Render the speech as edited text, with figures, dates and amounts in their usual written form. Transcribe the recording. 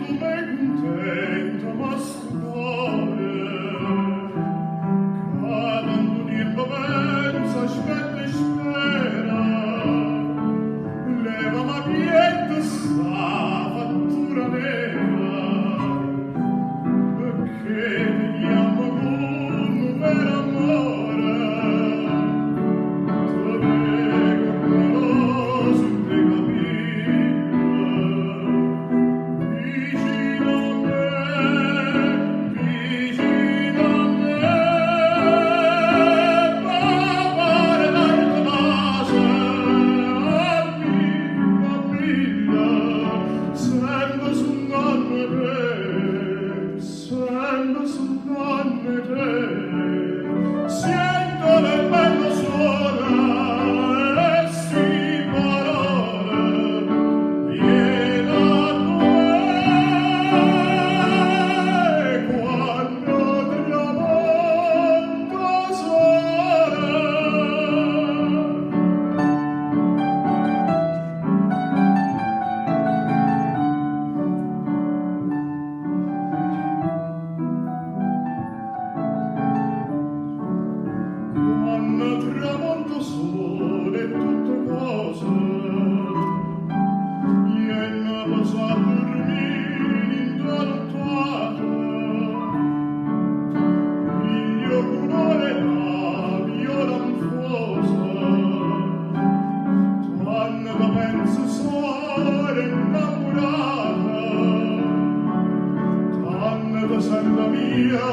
tu me contenta ma stupore, cadendo niente pensa, aspetta e spera, leva ma quieta sta fattura nera, perché ti amo con un vero amore, te prego però sempre capire, vicino a me, vicino a me, papà, dai base, amica, sempre sul nonno te, sempre sul nonno te, sento le belle suona e si parole, viene a me quando tramonta sola. Quando tramonto sole tutte cose, viene cosa a dormire intraluttata, piglio colore la viola anfosa, quando la penso sola innamorata, quando sento mia